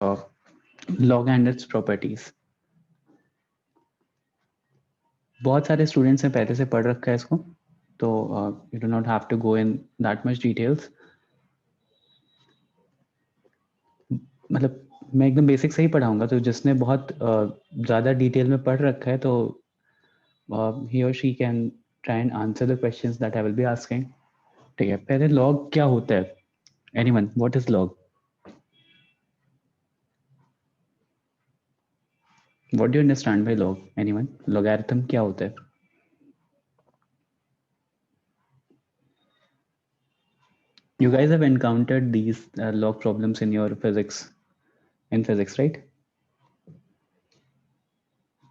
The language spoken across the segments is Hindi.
log and its properties. बहुत सारे स्टूडेंट्स ने पहले से पढ़ रखा है इसको, तो you do not have to go in that much details. मतलब मैं एकदम बेसिक से ही पढ़ाऊंगा, तो जिसने बहुत ज़्यादा डिटेल में पढ़ रखा है तो he or she can try and answer the questions that I will be asking. ठीक है, पहले लॉग क्या होता है? Anyone, what is log? What do you understand by log? Anyone? Logarithm क्या होता है? You guys have encountered these log problems in your physics, right?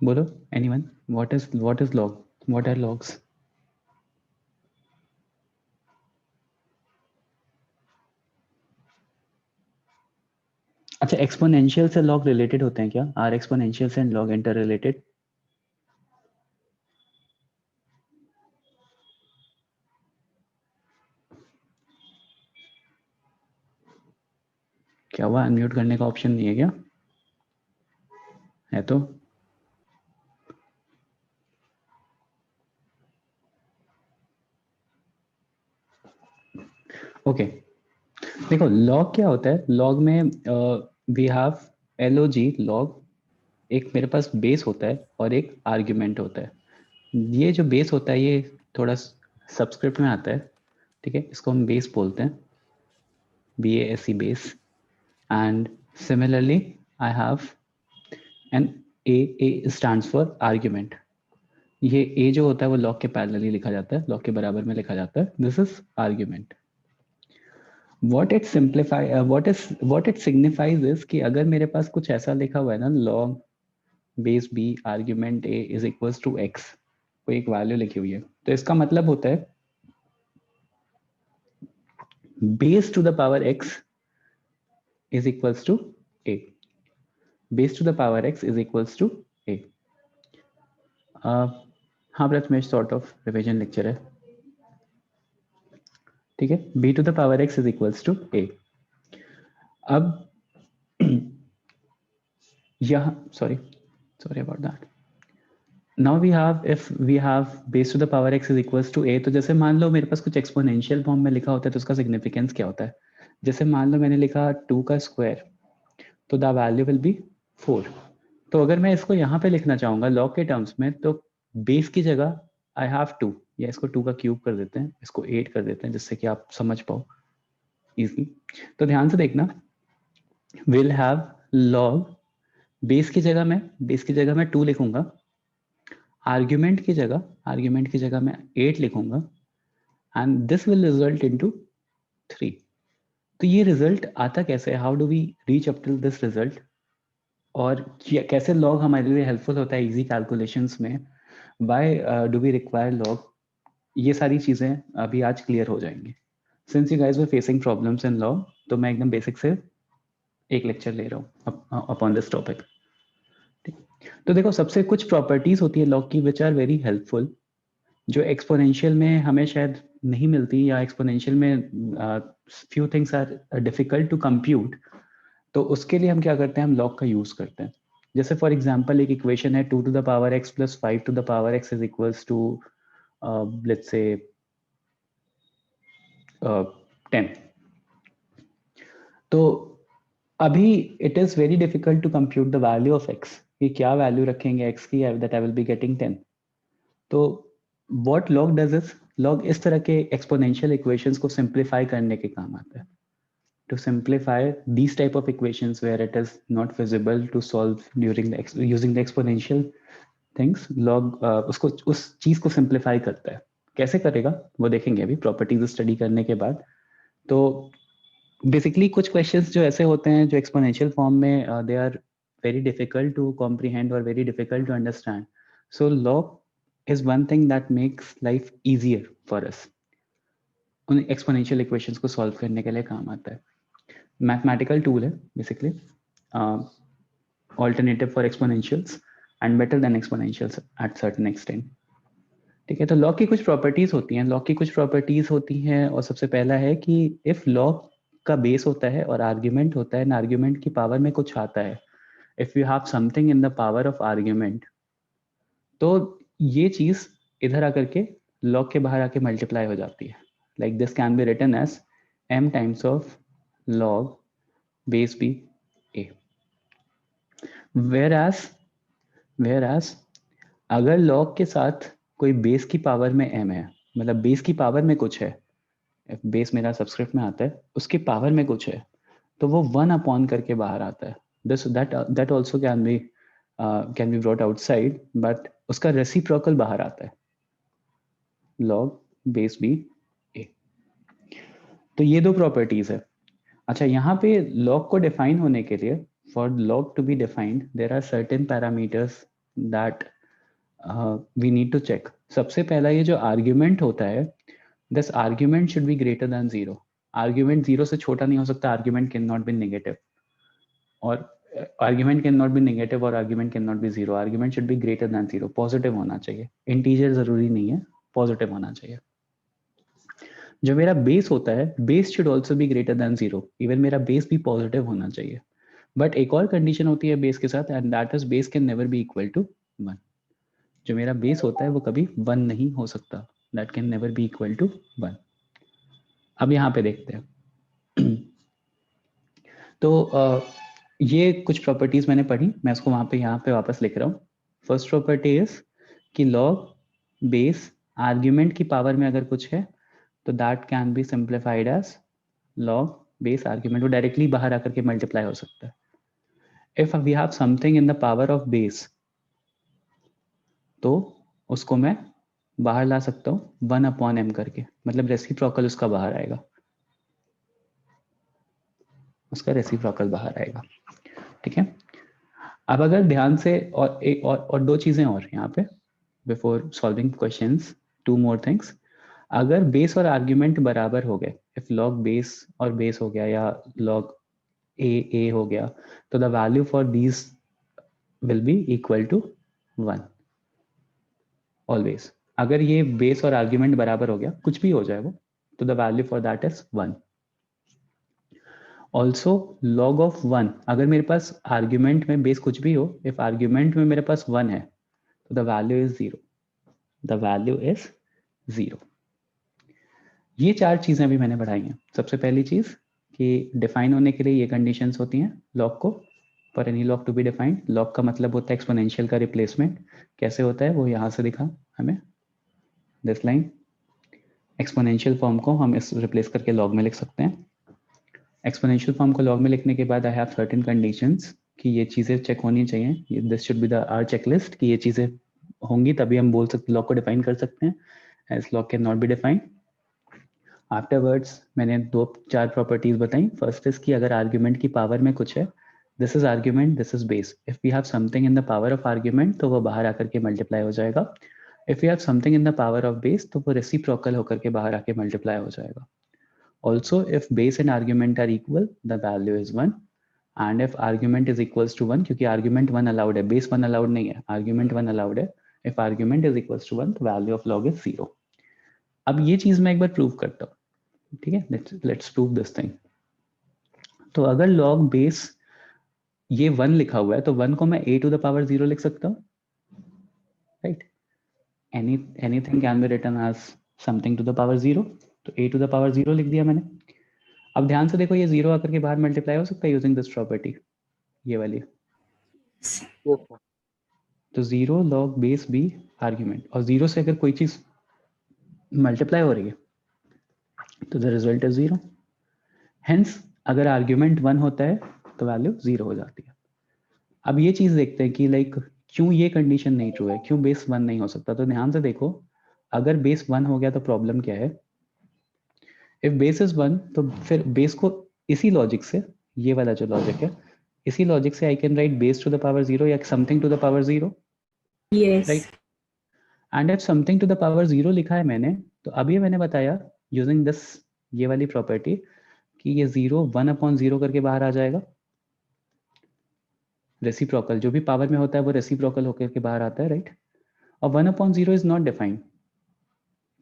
बोलो, anyone? What is log? What are logs? अच्छा, एक्सपोनेंशियल से लॉग रिलेटेड होते हैं क्या? Are exponential and log inter related? क्या हुआ, अनम्यूट करने का ऑप्शन नहीं है क्या? है तो ओके. देखो, लॉग क्या होता है? लॉग में वी हैव LOG लॉग. एक मेरे पास बेस होता है और एक आर्ग्यूमेंट होता है. ये जो बेस होता है ये थोड़ा सबस्क्रिप्ट में आता है, ठीक है, इसको हम बेस बोलते हैं, BASE base. And similarly I have an A stands for argument. ये A जो होता है वो लॉग के पैरेलली लिखा जाता है, लॉग के बराबर में लिखा जाता है. This is argument. what it signifies is कि अगर मेरे पास कुछ ऐसा लिखा हुआ है ना, log base B argument A is equals to x, कोई एक वैल्यू लिखी हुई है, तो इसका मतलब होता है base to the power x is equals to A. base to the power x is equals to A. हाँ Prathamesh, sort of revision lecture है, ठीक है. B to the power x is equals to A. अब यहाँ sorry about that. Now we have, if we have base to the power x is equals to A, तो जैसे मान लो मेरे पास कुछ एक्सपोनेंशियल फॉर्म में लिखा होता है तो उसका सिग्निफिकेंस क्या होता है? जैसे मान लो मैंने लिखा 2 का स्क्वायर, तो द वैल्यू विल बी 4. तो अगर मैं इसको यहाँ पे लिखना चाहूंगा लॉग के टर्म्स में, तो बेस की जगह आई हैव 2, या इसको 2 का क्यूब कर देते हैं, इसको 8 कर देते हैं, जिससे कि आप समझ पाओ इजी. तो ध्यान से देखना, विल हैव लॉग बेस की जगह मैं 2 लिखूंगा, आर्ग्यूमेंट की जगह मैं 8 लिखूंगा, and this will result into 3. तो ये रिजल्ट आता कैसे है? How do we reach up till this result? और कैसे लॉग हमारे लिए हेल्पफुल होता है इजी कैलकुलेशंस में? Why do we require log? ये सारी चीजें अभी आज क्लियर हो जाएंगी. Since you guys were facing problems in log, तो मैं एकदम बेसिक से एक लेक्चर ले रहा हूँ अपॉन दिस टॉपिक. तो देखो, सबसे कुछ प्रॉपर्टीज होती है लॉग की विच आर वेरी हेल्पफुल, जो एक्सपोनेंशियल में हमें शायद नहीं मिलती, या एक्सपोनेंशियल में few things are difficult to compute. तो उसके लिए हम क्या करते हैं? हम लॉग का यूज करते हैं. जैसे फॉर एग्जांपल एक इक्वेशन है 2 to the power x plus 5 to the power x is equals to let's say 10. तो अभी it is very difficult to compute the value of x, कि क्या वैल्यू रखेंगे x की that I will be getting 10. तो what log does is, log इस तरह के एक्सपोनेंशियल इक्वेशंस को सिंप्लीफाई करने के काम आता है. To simplify these type of equations where it is not feasible to solve using the exponential things, log उसको उस चीज को सिंप्लीफाई करता है. कैसे करेगा वो देखेंगे अभी प्रॉपर्टीज स्टडी करने के बाद. तो बेसिकली कुछ क्वेश्चंस जो ऐसे होते हैं जो एक्सपोनेंशियल फॉर्म में they are very difficult to comprehend और very difficult to understand. So log is one thing that makes life easier for us. उन एक्सपोनेंशियल इक्वेशंस को सॉल्व करने के लिए काम आता है. मैथमेटिकल टूल है basically, alternative for एक्सपोनेंशियल्स and better than एक्सपोनेंशियल्स at certain extent. ठीक है, तो लॉग की कुछ प्रॉपर्टीज होती हैं और सबसे पहला है कि इफ लॉग का बेस होता है और आर्ग्यूमेंट होता है, आर्ग्यूमेंट की पावर में कुछ आता है, if you have something in the power of argument, तो ये चीज इधर आकर के लॉग के बाहर आके मल्टीप्लाई हो जाती है. Like this can be written as m times of log base b a. whereas अगर लॉग के साथ कोई बेस की पावर में m है, मतलब बेस की पावर में कुछ है, बेस मेरा सबस्क्रिप्ट में आता है, उसकी पावर में कुछ है, तो वो 1 अपॉन करके बाहर आता है. That also can be brought outside, but उसका रेसिप्रोकल बाहर आता है, लॉग बेस बी ए. तो ये दो प्रॉपर्टीज है. अच्छा, यहाँ पे लॉग को डिफाइन होने के लिए, for log to be defined there are certain parameters that we need to check. सबसे पहला ये जो आर्ग्यूमेंट होता है, this argument should be greater than 0. Argument 0 से छोटा नहीं हो सकता. Argument can not be negative, और argument can not be negative और argument can not be 0. Argument should be greater than 0. Positive होना चाहिए. इंटीजर जरूरी नहीं है, पॉजिटिव होना चाहिए. जो मेरा बेस होता है, base should also be greater than 0. Even मेरा बेस भी पॉजिटिव होना चाहिए. बट एक और कंडीशन होती है बेस के साथ, and that is base can never be equal to 1. जो मेरा बेस होता है वो कभी 1 नहीं हो सकता. That can never be equal to 1. अब यहाँ पे देखते हैं. तो ये कुछ प्रॉपर्टीज मैंने पढ़ी, मैं इसको वहां पे यहाँ पे वापस लिख रहा हूँ. फर्स्ट प्रॉपर्टी इज कि लॉग बेस आर्ग्यूमेंट की पावर में अगर कुछ है तो that can be simplified as log base argument. वो डायरेक्टली बाहर आकर के मल्टीप्लाई हो सकता है. If we have something in the power of base, तो उसको मैं बाहर ला सकता हूँ 1 अपॉन m करके, मतलब रेसिप्रोकल उसका बाहर आएगा, उसका रेसिप्रोकल बाहर आएगा. ठीक है. अब अगर ध्यान से, और एक और दो चीजें और यहाँ पे before solving questions, 2 more things. अगर बेस और आर्ग्यूमेंट बराबर हो गए, इफ लॉग बेस और बेस हो गया या लॉग ए हो गया, तो the value for these will be equal to 1 always. अगर ये बेस और आर्ग्यूमेंट बराबर हो गया, कुछ भी हो जाए वो, तो the value for that is 1. Also log of 1, अगर मेरे पास आर्ग्यूमेंट में बेस कुछ भी हो, इफ आर्ग्यूमेंट में मेरे पास 1 है, तो the value is 0. The value is 0. ये 4 चीजें अभी मैंने बढ़ाई हैं. सबसे पहली चीज कि डिफाइन होने के लिए ये कंडीशंस होती हैं लॉग को, for any log to be defined. Log का मतलब होता है एक्सपोनेंशियल का रिप्लेसमेंट. कैसे होता है वो यहाँ से दिखा हमें, दिस लाइन. एक्सपोनेंशियल फॉर्म को हम इस रिप्लेस करके लॉग में लिख सकते हैं. एक्सपोनेंशियल फॉर्म को लॉग में लिखने के बाद आई हैव सर्टेन कंडीशंस कि ये चीज़ें चेक होनी चाहिए. This should be the our checklist कि ये चीज़ें होंगी तभी हम बोल सकते, लॉग को डिफाइन कर सकते हैं. As log can not be defined. Afterwards मैंने 2-4 प्रॉपर्टीज बताई. फर्स्ट इज कि अगर आर्ग्यूमेंट की पावर में कुछ है, this is argument, this is base. If we have something in the power of argument, तो वो बाहर आकर के मल्टीप्लाई हो जाएगा. If you have something in the power of base, तो वो रेसिप्रोकल होकर के बाहर आके मल्टीप्लाई हो जाएगा. Also, if base and argument are equal, the value is 1. And if argument is equals to 1, क्योंकि argument 1 allowed है, base 1 allowed नहीं है, argument 1 allowed है. If argument is equals to 1, the value of log is 0. अब ये चीज मैं एक बार प्रूव करता हूँ. ठीक है, let's prove this thing. तो अगर log base ये 1 लिखा हुआ है, तो 1 को मैं a to the power 0 लिख सकता हूँ, right? Anything can be written as something to the power 0. तो a to the power 0 लिख दिया मैंने. अब ध्यान से देखो, ये 0 आकर के बाहर मल्टीप्लाई हो सकता है यूजिंग दिस प्रॉपर्टी, ये वाली. तो 0 लॉग बेस बी आर्ग्यूमेंट, और 0 से अगर कोई चीज मल्टीप्लाई हो रही है तो द रिजल्ट इज 0. हेंस अगर आर्ग्यूमेंट 1 होता है तो वैल्यू 0 हो जाती है. अब ये चीज देखते हैं कि लाइक क्यों ये कंडीशन नहीं ट्रू है, क्यों बेस 1 नहीं हो सकता. तो ध्यान से देखो, अगर बेस 1 हो गया तो प्रॉब्लम क्या है. इफ बेस इज 1, तो फिर बेस को इसी लॉजिक से, ये वाला जो लॉजिक है, इसी लॉजिक से I can write base to the power 0 या something to the power 0. Right. And if something to the power 0 लिखा है मैंने, तो अभी मैंने बताया यूजिंग दिस, ये वाली प्रॉपर्टी, कि ये 0 1 अपॉन 0 करके बाहर आ जाएगा. रेसिप्रोकल जो भी पावर में होता है वो रेसिप्रोकल होकर के बाहर आता है, राइट. और 1 upon 0 is not defined.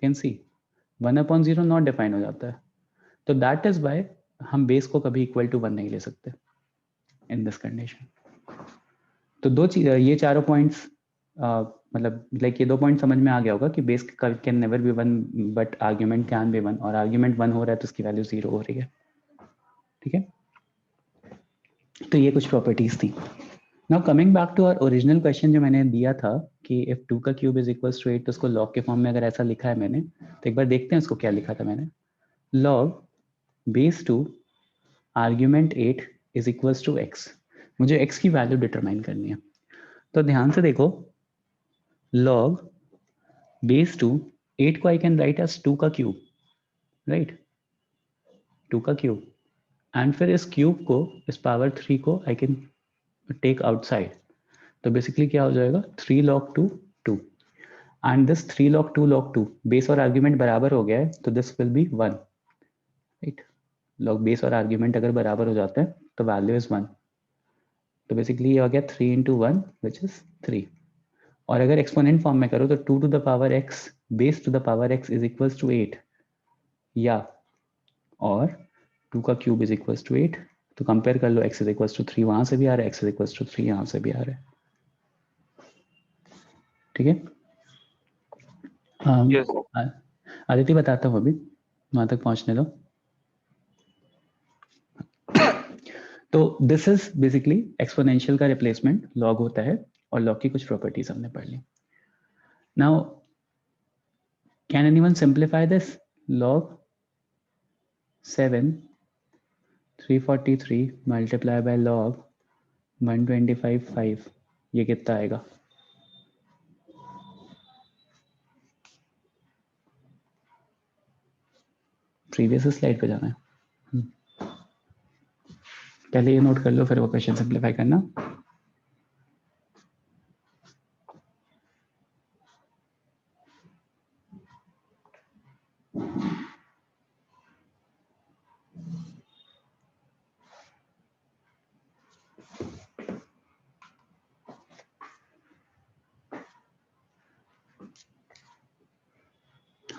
Can see 1 upon 0 not define हो जाता है. तो दैट इज वाई हम बेस को कभी इक्वल टू 1 नहीं ले सकते इन दिस कंडीशन। तो दो चीज, ये चारों पॉइंट्स मतलब लाइक ये 2 पॉइंट समझ में आ गया होगा कि base can never B 1 but argument can be 1, और आर्ग्यूमेंट 1 हो रहा है तो उसकी वैल्यू 0 हो रही है। ठीक है, तो ये कुछ प्रॉपर्टीज थी। Now coming back to our original question जो मैंने दिया था कि इफ 2 का क्यूब इज इक्वल्स टू 8, तो उसको लॉग के फॉर्म में अगर ऐसा लिखा है मैंने, तो एक बार देखते हैं उसको क्या लिखा था मैंने। Log base 2 argument 8 is equals to x। मुझे x की वैल्यू डिटरमाइन करनी है। तो ध्यान से देखो, log बेस 2, 8 को आई कैन राइट एज 2 का क्यूब, राइट, 2 का क्यूब, एंड फिर इस क्यूब को, इस पावर 3 को आई कैन टेक आउटसाइड, तो बेसिकली क्या हो जाएगा 3 log 2 2, and this 3 log 2 log 2 base और आर्ग्यूमेंट बराबर हो गया है, तो this will be 1, right. Log base और आर्ग्यूमेंट अगर बराबर हो जाते हैं तो वैल्यू इज 1, तो बेसिकली ये हो गया 3 into 1 विच इज 3। और अगर एक्सपोनेंट फॉर्म में करो तो 2 to the power x base to the power x is equals to 8, या और 2 का क्यूब इज इक्वल्स टू 8, तो कंपेयर कर लो, x इज इक्वल्स टू 3 वहां से भी आ रहा है, x इज इक्वल्स टू 3 यहाँ से भी आ रहा है। ठीक है, आदित्य बताता हूँ अभी, वहां तक पहुंचने दो। तो दिस इज बेसिकली एक्सपोनेंशियल का रिप्लेसमेंट लॉग होता है, और लॉग की कुछ प्रॉपर्टीज हमने पढ़ ली। Now can anyone simplify this? Log 7 343 multiply by log 125 5, ये कितना आएगा? प्रीवियस स्लाइड पे जाना है, पहले ये नोट कर लो फिर वो क्वेश्चन सिंप्लीफाई करना।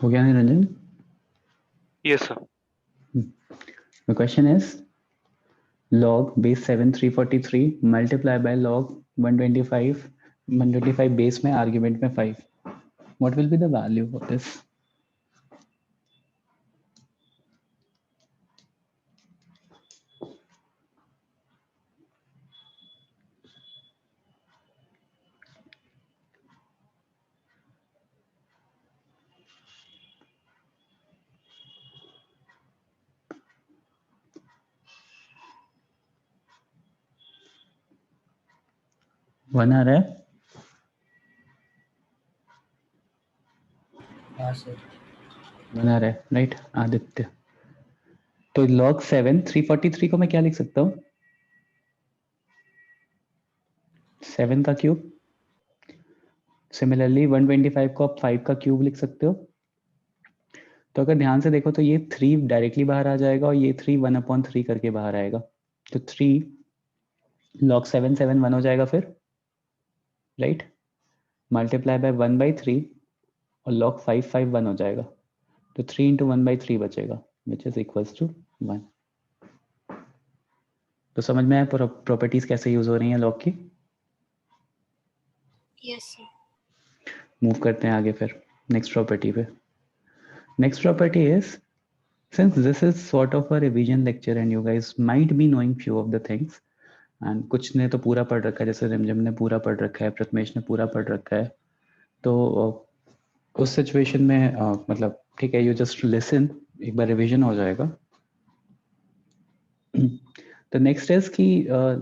हो गया Niranjan? Yes, sir. The question is log base 7 343 multiply by log 125 base में argument में 5. What will be the value of this? One आ रहा है? हाँ सर। वन आ रहा है, राइट आदित्य? तो log 7 343 को मैं क्या लिख सकता हूँ? 7 का क्यूब। सिमिलरली 125 को आप 5 का क्यूब लिख सकते हो। तो अगर ध्यान से देखो तो ये 3 डायरेक्टली बाहर आ जाएगा, और ये 3 1/3 करके बाहर आएगा, तो 3 log 7 7 1 हो जाएगा फिर, राइट, मल्टीप्लाई बाय 1/3, और log 5 5 1 हो जाएगा, तो 3 into 1/3 बचेगा विच इज इक्वल्स टू 1। तो समझ में आया प्रॉपर्टीज कैसे यूज हो रही हैं लॉग की? Yes sir. मूव करते हैं आगे फिर नेक्स्ट प्रॉपर्टी पे। Next property is, since this is sort of a revision lecture and you guys might be knowing few of the things, and कुछ ने तो पूरा पढ़ रखा है, जैसे रिमझिम ने पूरा पढ़ रखा है, प्रथमेश ने पूरा पढ़ रखा है, तो उस सिचुएशन में मतलब ठीक है, यू जस्ट लिसन, एक बार रिवीजन हो जाएगा। तो नेक्स्ट इज कि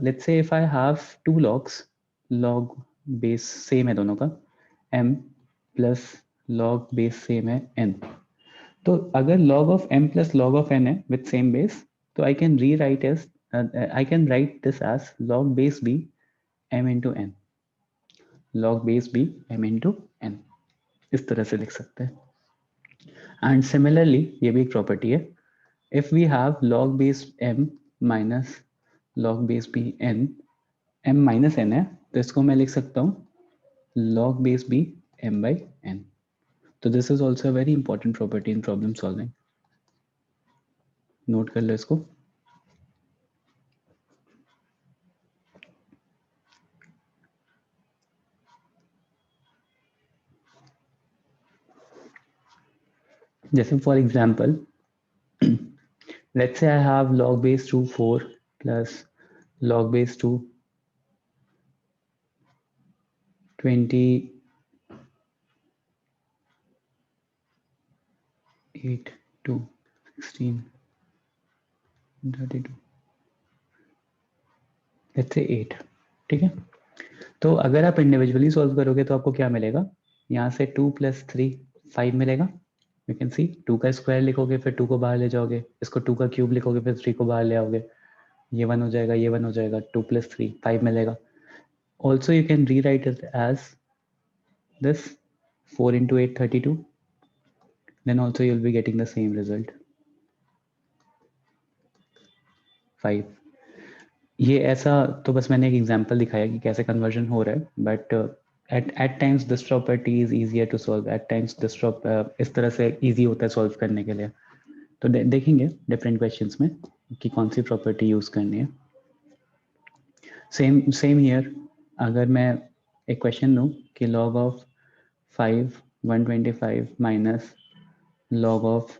let's say if I have 2 logs, log base same है दोनों का, m plus log base same है n, तो अगर log of m plus log of n है with same base, तो I can rewrite as I can write this as log base b m into n, log base b m into n, इस तरह से लिख सकते हैं। एंड सिमिलरली ये भी एक प्रॉपर्टी है, if we have log base m minus log base b n, m minus n है, तो इसको मैं लिख सकता हूँ log base b m by n। तो this is also very important property in problem solving, note कर लो इसको। जैसे for example let's say I have log base 2 4 plus log base 2 28 2 16 32 let's say 8, ठीक है। तो अगर आप इंडिविजुअली सॉल्व करोगे तो आपको क्या मिलेगा, यहाँ से 2 + 3 5 मिलेगा। यू कैन सी 2 का स्क्वायर लिखोगे फिर 2 को बाहर ले जाओगे, इसको 2 का क्यूब लिखोगे फिर 3 को बाहर ले आओगे, ये 1 हो जाएगा, ये 1 हो जाएगा, 2 + 3 5 मिलेगा। Also you can rewrite it as this 4 into 8 32, then also you'll be getting the same result 5। ये ऐसा तो बस मैंने एक एग्जांपल दिखाया कि कैसे कन्वर्जन हो रहा है, but at times this property is easier to solve, at times this इस तरह से easy होता है solve करने के लिए। तो देखेंगे different questions में कि कौन सी property use करनी है। same here, अगर मैं एक question दूं कि log of 5 125 minus log of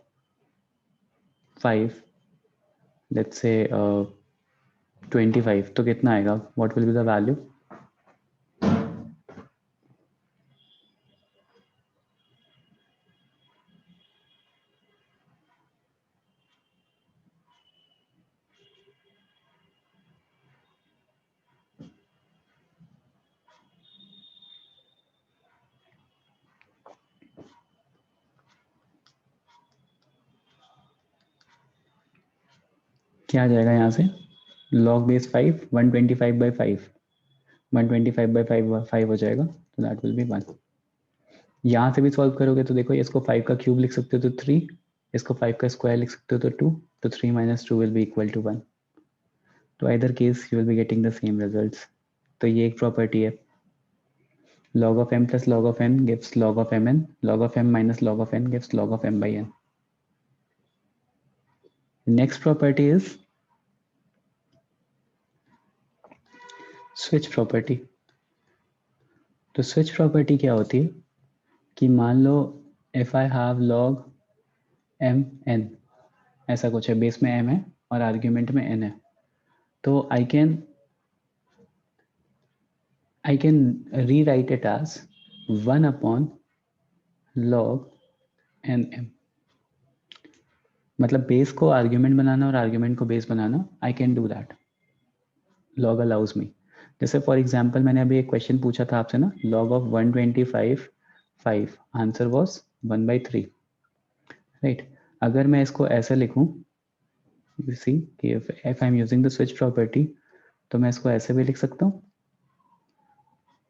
5 let's say 25, तो कितना आएगा, what will be the value? क्या आ जाएगा यहाँ से, log base 5 125/5 125/5 हो जाएगा, तो दैट विल बी 1। यहाँ से भी सॉल्व करोगे तो देखो इसको 5 का क्यूब लिख सकते हो तो 3, इसको 5 का स्क्वायर लिख सकते हो तो 2, तो 3 - 2 विल बी इक्वल टू 1। तो either case you will be getting the same results. तो ये एक प्रॉपर्टी है, log of m plus log of n gives log of mn, log of m minus log of n gives log of m by n। Next property is switch property। तो switch property क्या होती है कि मान लो if I have log m n, ऐसा कुछ है, बेस में m है और आर्ग्यूमेंट में n है, तो I can rewrite it as 1 upon log n m। मतलब बेस को आर्ग्यूमेंट बनाना और आर्ग्यूमेंट को base banana, I can do that, log allows me। जैसे फॉर एग्जाम्पल मैंने अभी एक क्वेश्चन पूछा था आपसे ना, log of 125 5, answer was 1/3, right. अगर मैं इसको ऐसे लिखूं, you see कि if I'm using the switch property, तो मैं इसको ऐसे भी लिख सकता हूँ,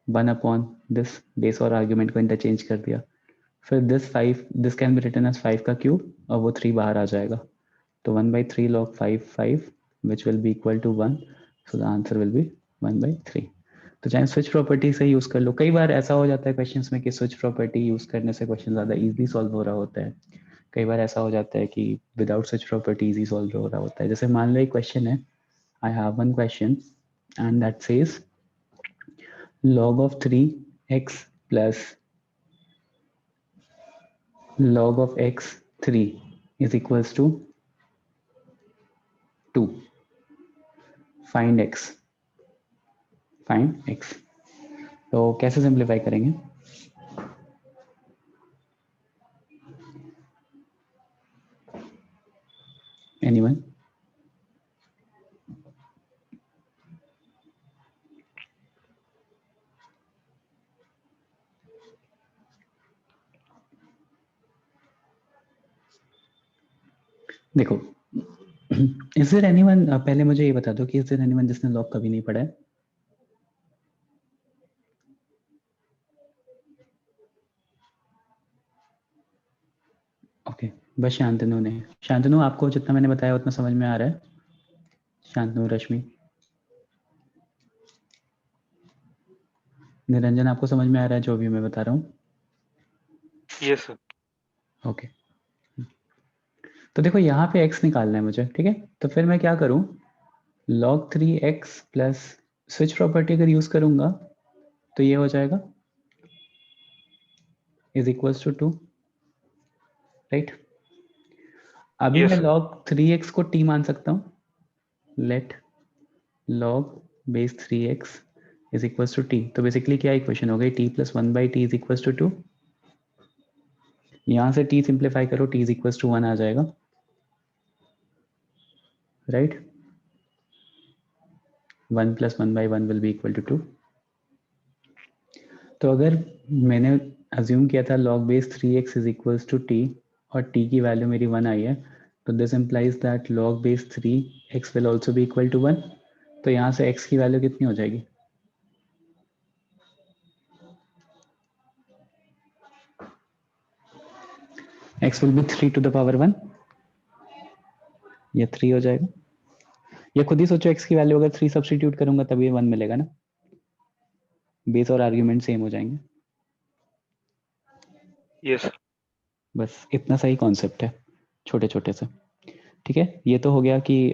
1 upon this, बेस और आर्ग्यूमेंट को इंटरचेंज कर दिया, फिर this can be written as 5 का क्यूब और वो 3 बाहर आ जाएगा, तो 1/3 log 5 which will be equal to 1, so the answer will be 1/3। तो चाहे स्विच प्रॉपर्टी से यूज कर लो, कई बार ऐसा हो जाता है क्वेश्चंस में कि स्विच प्रॉपर्टी यूज करने से क्वेश्चन ज्यादा इजीली सॉल्व हो रहा होता है, कई बार ऐसा हो जाता है कि without switch property easy solve हो रहा होता है। जैसे मान लो एक क्वेश्चन है, I have one question and that says log of 3x plus log of x 3 is equals to 2, find x। तो कैसे सिंप्लीफाई करेंगे, एनीवन? देखो इज देयर एनीवन, पहले मुझे ये बता दो कि इज देयर एनीवन जिसने लॉग कभी नहीं पढ़ा है? ओके, बस शांतनु ने। शांतनु, आपको जितना मैंने बताया उतना समझ में आ रहा है? शांतनु, रश्मि, निरंजन, आपको समझ में आ रहा है जो भी मैं बता रहा हूँ? Yes sir. ओके, तो देखो यहाँ पे x निकालना है मुझे, ठीक है। तो फिर मैं क्या करूँ, log 3x plus switch property अगर यूज करूंगा तो ये हो जाएगा इज इक्वल्स टू 2, राइट। अभी Yes, मैं sir. log 3x को t मान सकता हूँ. Let log base 3x is equals to t. तो बेसिकली क्या इक्वेशन हो गई, t plus 1/t is equals to 2. यहाँ से t सिंप्लीफाई करो, t is equals to 1 आ जाएगा, right. 1 plus 1/1 will be equal to 2. तो अगर मैंने अज्यूम किया था log base 3x is equals to t और t की वैल्यू मेरी 1 आई है, तो this implies that log base 3x will also be equal to 1. तो यहाँ से x की वैल्यू कितनी हो जाएगी, x will be 3 to the power 1. ये 3 हो जाएगा. ये खुद ही सोचो, x की वैल्यू अगर 3 सब्स्टिट्यूट करूंगा तब ये 1 मिलेगा ना. बेस और आर्ग्यूमेंट सेम हो जाएंगे. Yes, sir. बस इतना सही कॉन्सेप्ट है, छोटे छोटे से. ठीक है, ये तो हो गया कि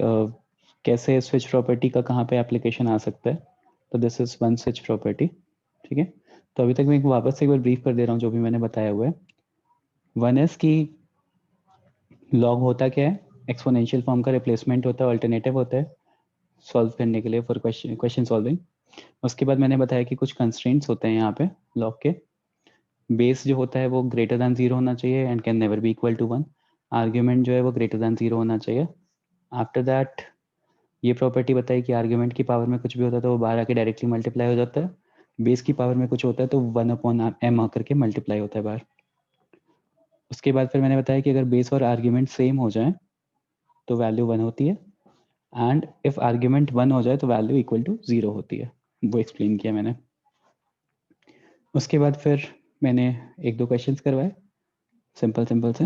कैसे स्विच प्रॉपर्टी का कहाँ पे एप्लीकेशन आ सकता है. तो this is one switch property. ठीक है, तो अभी तक मैं वापस से एक बार ब्रीफ कर दे रहा हूँ जो भी मैंने बताया हुआ है. वन इज कि लॉग होता क्या है, एक्सपोनेंशियल फॉर्म का रिप्लेसमेंट होता है, अल्टरनेटिव होता है सॉल्व करने के लिए फॉर क्वेश्चन सॉल्विंग. उसके बाद मैंने बताया कि कुछ कंस्ट्रेंट्स होते हैं यहाँ पे लॉग के. बेस जो होता है वो ग्रेटर दैन 0 होना चाहिए and can never be equal to 1. Argument जो है वो ग्रेटर दैन 0 होना चाहिए. आफ्टर दैट ये प्रॉपर्टी बताई कि आर्ग्यूमेंट की पावर में कुछ भी होता है तो वो बाहर आके डायरेक्टली मल्टीप्लाई हो जाता है. बेस की पावर में कुछ होता है तो 1/m आकर के मल्टीप्लाई होता है बाहर. उसके बाद फिर मैंने बताया कि अगर बेस और आर्ग्यूमेंट सेम हो जाए तो वैल्यू 1 होती है, एंड इफ आर्ग्यूमेंट 1 हो जाए तो वैल्यू इक्वल टू 0 होती है. वो एक्सप्लेन किया मैंने. उसके बाद फिर मैंने एक दो क्वेश्चंस करवाए सिंपल सिंपल से.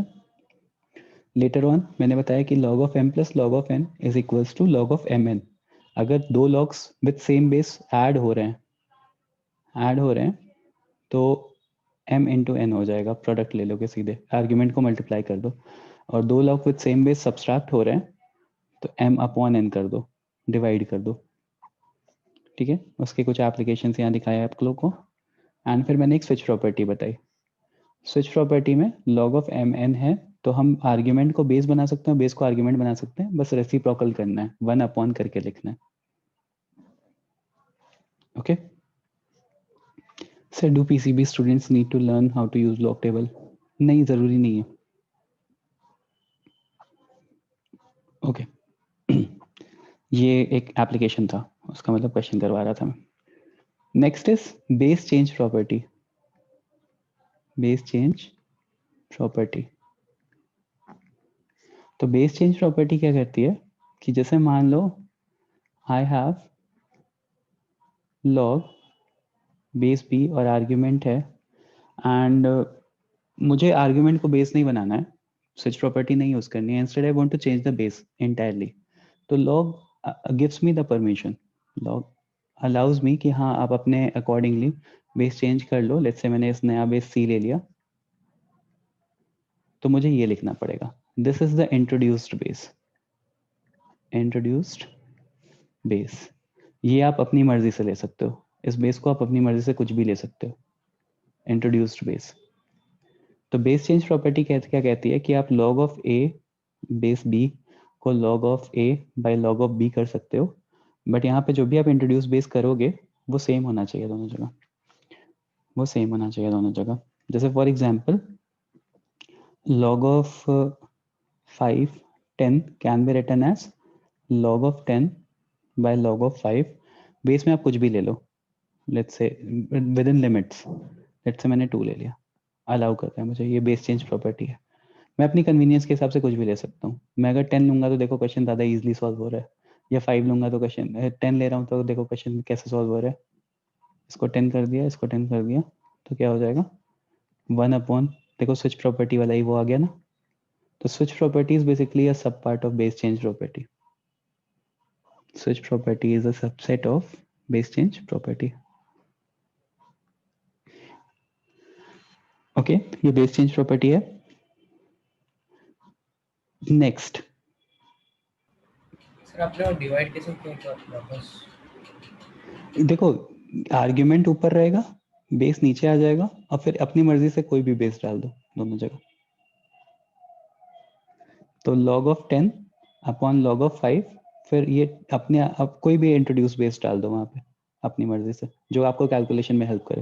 लेटर ऑन मैंने बताया कि log of m plus log of n is equals to log of mn. अगर दो logs with same base add हो रहे हैं तो m इंटू एन हो जाएगा. प्रोडक्ट ले लोगे सीधे, आर्ग्यूमेंट को मल्टीप्लाई कर दो. और दो log with same base subtract हो रहे हैं तो m अपॉन n कर दो, डिवाइड कर दो. ठीक है, उसके कुछ एप्लीकेशन यहाँ दिखाए आप लोग को. एंड फिर मैंने एक स्विच प्रॉपर्टी बताई. स्विच प्रॉपर्टी में log ऑफ एम एन है तो हम आर्ग्यूमेंट को बेस बना सकते हैं, बेस को आर्ग्यूमेंट बना सकते हैं, बस रेसिप्रोकल करना है, 1 अपॉन करके लिखना है. Okay sir, do PCB students need to learn how to use log table? नहीं, जरूरी नहीं है. ओके ये एक एप्लीकेशन था, उसका मतलब क्वेश्चन करवा रहा था मैं. Next is base change property. Base change property. तो बेस चेंज प्रॉपर्टी क्या कहती है कि जैसे मान लो I have log base B और आर्ग्यूमेंट है, एंड मुझे आर्ग्यूमेंट को बेस नहीं बनाना है, स्विच प्रॉपर्टी नहीं यूज करनी है, instead I want to change the base entirely. तो log gives me the permission, log allows me कि हाँ आप अपने अकॉर्डिंगली बेस चेंज कर लो. लेट्स से मैंने इस नया बेस सी ले लिया तो मुझे ये लिखना पड़ेगा, this is the introduced base. Introduced base, ये आप अपनी मर्जी से ले सकते हो, इस बेस को आप अपनी मर्जी से कुछ भी ले सकते हो. Introduced base. तो बेस चेंज प्रॉपर्टी क्या कहती है कि आप log of a base b को log of a by log of b कर सकते हो, बट यहाँ पे जो भी आप इंट्रोड्यूस बेस करोगे वो सेम होना चाहिए दोनों जगह, वो सेम होना चाहिए दोनों जगह. जैसे for example log of 5 10 can be written as log of 10 by log of 5. Base में आप कुछ भी ले लो, let's say within limits, let's say मैंने 2 ले लिया, अलाउ करता है मुझे, ये बेस चेंज प्रॉपर्टी है. मैं अपनी कन्वीनियंस के हिसाब से कुछ भी ले सकता हूँ. मैं अगर 10 लूंगा तो देखो क्वेश्चन ज़्यादा इजीली सॉल्व हो रहा है, या 5 लूंगा तो क्वेश्चन 10 ले रहा हूँ तो देखो क्वेश्चन कैसे सॉल्व हो रहा है. इसको 10 कर दिया, इसको 10 कर दिया तो क्या हो जाएगा, 1 अपॉन, देखो स्विच प्रॉपर्टी वाला ही वो आ गया ना. तो switch property is basically a sub part of base change property. Switch property is a subset of base change property. Okay, ये बेस चेंज प्रॉपर्टी है. नेक्स्ट, सर आपने डिवाइड कैसे किया वापस? देखो आर्ग्यूमेंट ऊपर रहेगा, बेस नीचे आ जाएगा, और फिर अपनी मर्जी से कोई भी बेस डाल दो दोनों जगह. तो log of 10 upon log of 5, फिर ये अपने आप कोई भी इंट्रोड्यूस बेस डाल दो वहाँ पे अपनी मर्जी से, जो आपको कैलकुलेशन में हेल्प करे।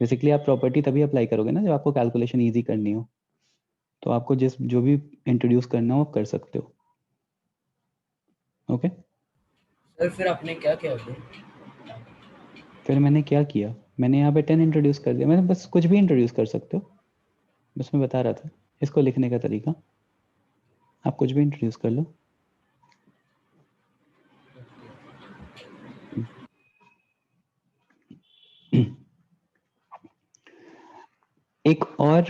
बेसिकली आप प्रॉपर्टी तभी अप्लाई करोगे ना जब आपको कैलकुलेशन इजी करनी हो, तो आपको जो भी इंट्रोड्यूस करना हो आप कर सकते हो। ओके सर फिर आपने क्या किया फिर? फिर मैंने क्या किया, मैंने यहाँ पे 10 इंट्रोड्यूस कर दिया। मैंने बस कुछ भी इंट्रोड्यूस कर सकते हो, बस मैं बता रहा था इसको लिखने का तरीका। आप कुछ भी इंट्रोड्यूस कर लो। एक और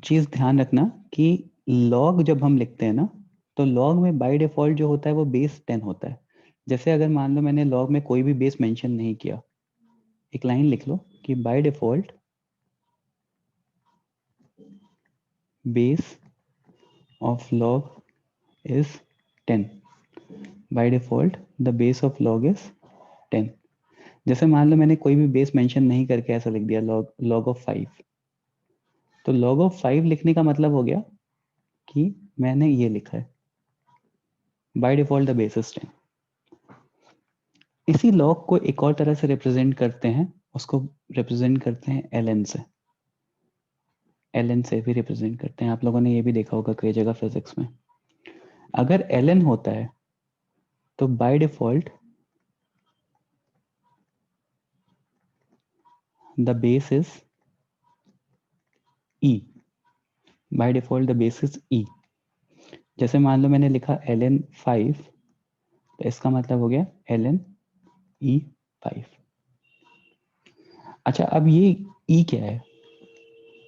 चीज ध्यान रखना कि लॉग जब हम लिखते हैं ना, तो लॉग में बाय डिफॉल्ट जो होता है वो बेस 10 होता है। जैसे अगर मान लो मैंने लॉग में कोई भी बेस मेंशन नहीं किया, एक लाइन लिख लो कि by default base of log is 10। By default the base of log is 10। जैसे मान लो मैंने कोई भी बेस मेंशन नहीं करके ऐसा लिख दिया लॉग ऑफ 5, तो लॉग ऑफ 5 लिखने का मतलब हो गया कि मैंने ये लिखा है by default the base is 10। इसी लॉग को एक और तरह से रिप्रेजेंट करते हैं, उसको रिप्रेजेंट करते हैं ln से। ln से भी रिप्रेजेंट करते हैं, आप लोगों ने ये भी देखा होगा कई जगह फिजिक्स में। अगर ln होता है तो by default the base is e। By default the base is e। जैसे मान लो मैंने लिखा ln 5, तो इसका मतलब हो गया ln e 5। अच्छा, अब ये e क्या है?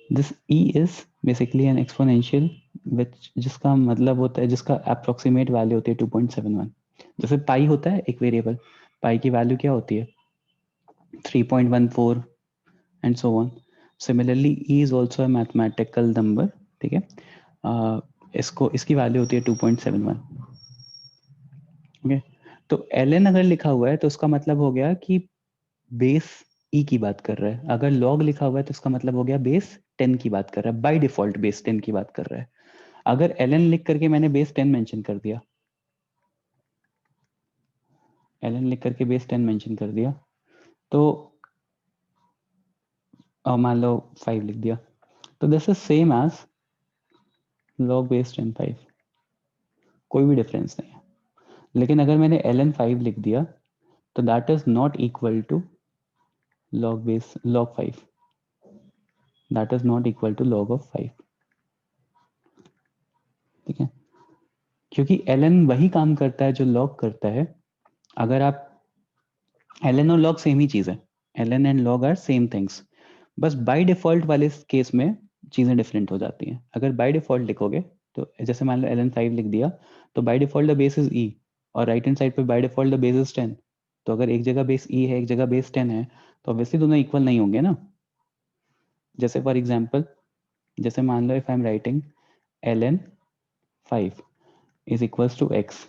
This e is basically an exponential which, जिसका मतलब होता है, जिसका अप्रोक्सीमेट वैल्यू होती है 2.71। जैसे पाई होता है एक वेरिएबल, पाई की वैल्यू क्या होती है 3.14 and so on. Similarly e is also a mathematical number, ठीक है। इसकी वैल्यू होती है 2.71। ओके, तो ln अगर लिखा हुआ है तो उसका मतलब हो गया कि बेस e की बात कर रहा है। अगर log लिखा हुआ है तो इसका मतलब हो गया बेस 10 की बात कर रहा है, बाय डिफॉल्ट बेस 10 की बात कर रहा है। अगर ln लिख करके मैंने बेस 10 मेंशन कर दिया, ln लिख करके बेस 10 मेंशन कर दिया, तो मान लो 5 लिख दिया, तो this is same as log base 10 5, कोई भी डिफरेंस नहीं है। लेकिन अगर मैंने ln 5 लिख दिया तो that is not equal to log 5, that is not equal to log of 5, ठीक है। क्योंकि ln वही काम करता है जो log करता है। अगर आप ln और log सेम ही चीज है, ln and log are same things, बस बाय डिफॉल्ट वाले केस में चीजें डिफरेंट हो जाती हैं। अगर बाय डिफॉल्ट लिखोगे तो जैसे मान लो ln 5 लिख दिया, तो by default the base is e, और राइट हैंड साइड पे by default the base is 10। तो अगर एक जगह बेस e है, एक जगह बेस 10 है, तो ऑब्वियसली दोनों इक्वल नहीं होंगे ना। जैसे फॉर एग्जाम्पल, जैसे मान लो if I am writing ln 5 is equals to x,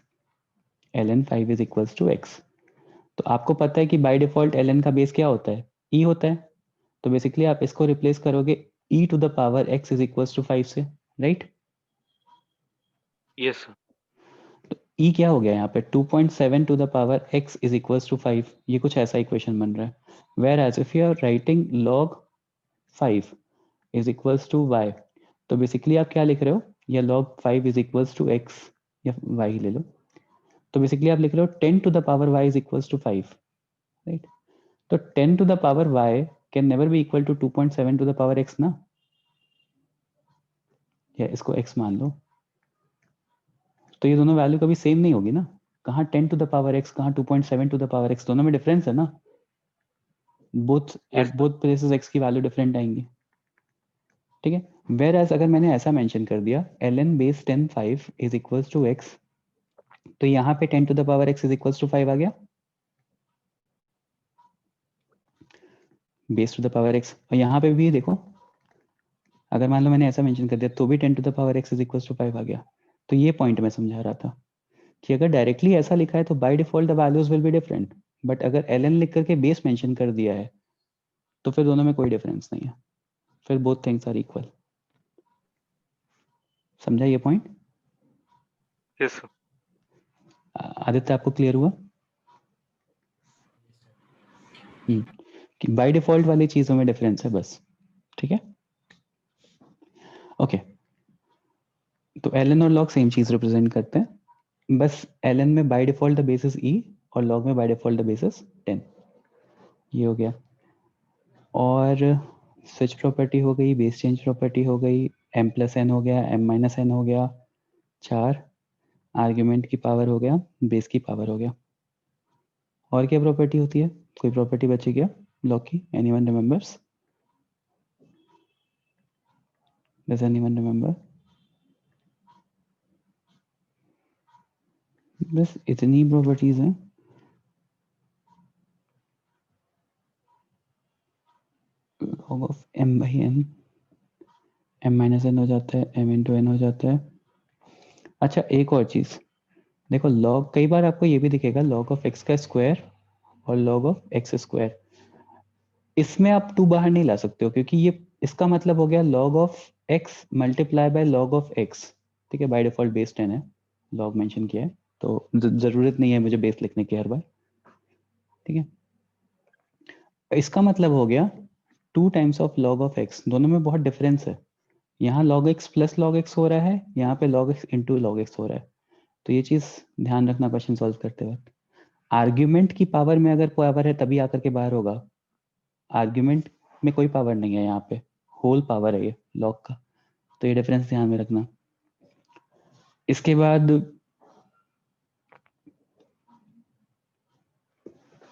ln 5 is equals to x, तो आपको पता है कि बाय डिफॉल्ट ln का बेस क्या होता है, e होता है। तो बेसिकली आप इसको रिप्लेस करोगे e to the power x is equals to 5 से, राइट। Yes sir. तो e क्या हो गया यहाँ पे 2.7 to the power x is equals to 5, ये कुछ ऐसा इक्वेशन बन रहा है। Whereas if you are writing log 5 is equals to y, तो बेसिकली आप क्या लिख रहे हो, या log 5 is equals to x या y ले लो, तो बेसिकली आप लिख रहे हो 10 to the power y is equals to 5, right. तो 10 to the power y can never be equal to 2.7 to the power x ना, या इसको x मान लो, तो ये दोनों वैल्यू कभी सेम नहीं होगी ना। कहाँ 10 टू द पावर x, कहाँ 2.7 टू द पावर x, दोनों में डिफरेंस है ना। Both yes at sir. Both places x की वैल्यू डिफरेंट आएंगी, ठीक है। वेयर एज अगर मैंने ऐसा मेंशन कर दिया ln base 10 5 is equals to x, तो यहाँ पे 10 to the power x is equals to 5 आ गया base to the power x। और यहाँ पे भी देखो, अगर मान लो मैंने ऐसा मेंशन कर दिया तो भी 10 to the power x is equals to 5 आ गया। तो ये पॉइंट मैं समझा रहा था कि अगर डायरेक्टली ऐसा लिखा है तो by default the values will be different, but अगर ln लिख करके बेस मेंशन कर दिया है तो फिर दोनों में कोई डिफरेंस नहीं है, फिर बोथ थिंग्स आर इक्वल। समझा ये पॉइंट? Yes, sir. आदित्य आपको क्लियर हुआ? कि बाय डिफॉल्ट वाली चीजों में डिफरेंस है बस, ठीक है? ओके, तो ln और log सेम चीज रिप्रेजेंट करते हैं, बस ln में by default the base is e और log में by default the base is 10। ये हो गया। और स्विच प्रॉपर्टी हो गई, बेस चेंज प्रॉपर्टी हो गई, m प्लस एन हो गया, m माइनस एन हो गया, 4 आर्ग्यूमेंट की पावर हो गया, बेस की पावर हो गया। और क्या प्रॉपर्टी होती है? कोई प्रॉपर्टी बची क्या लॉग की? Anyone remembers? Does anyone remember? बस इतनी प्रॉपर्टीज हैं। log of m by n, m minus n हो जाता है, m इंटू एन हो जाता है। अच्छा, एक और चीज देखो, log कई बार आपको ये भी दिखेगा log ऑफ x का स्क्वायर और log ऑफ x स्क्वायर। इसमें आप 2 बाहर नहीं ला सकते हो, क्योंकि ये इसका मतलब हो गया log of x multiply by log of x। ठीक है, बाय डिफॉल्ट बेस 10 है, log मेंशन किया है, तो जरूरत नहीं है मुझे बेस लिखने की हर बार। ठीक है, इसका मतलब हो गया 2 times of log of x। दोनों में बहुत डिफरेंस है, यहाँ log x plus log x हो रहा है, यहाँ पे log x into log x हो रहा है। तो ये चीज ध्यान रखना क्वेश्चन सॉल्व करते वक्त। आर्ग्यूमेंट की पावर में अगर पावर है तभी आकर के बाहर होगा, आर्ग्यूमेंट में कोई पावर नहीं है, यहाँ पे होल पावर है ये लॉग का। तो ये डिफरेंस ध्यान में रखना। इसके बाद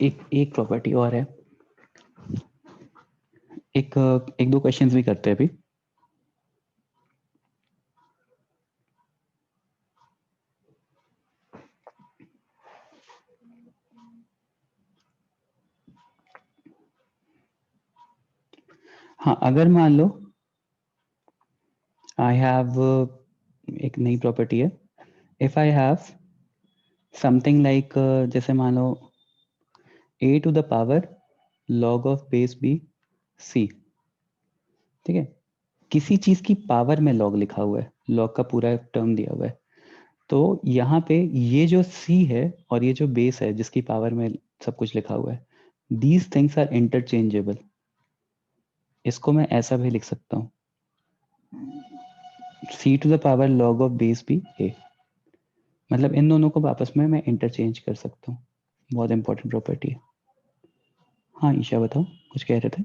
एक प्रॉपर्टी और है, एक दो क्वेश्चंस भी करते हैं अभी। हाँ, अगर मान लो आई हैव, एक नई प्रॉपर्टी है, if I have something like, जैसे मान लो a to the power log of base b c। ठीक है, किसी चीज की पावर में log लिखा हुआ है, log का पूरा टर्म दिया हुआ है, तो यहाँ पे ये जो c है और ये जो बेस है जिसकी पावर में सब कुछ लिखा हुआ है, दीज थिंग्स आर इंटरचेंजेबल। इसको मैं ऐसा भी लिख सकता हूँ, c to the power log of base b a। मतलब इन दोनों को आपस में मैं इंटरचेंज कर सकता हूँ, बहुत इंपॉर्टेंट प्रॉपर्टी है। हाँ ईशा बताओ, कुछ कह रहे थे?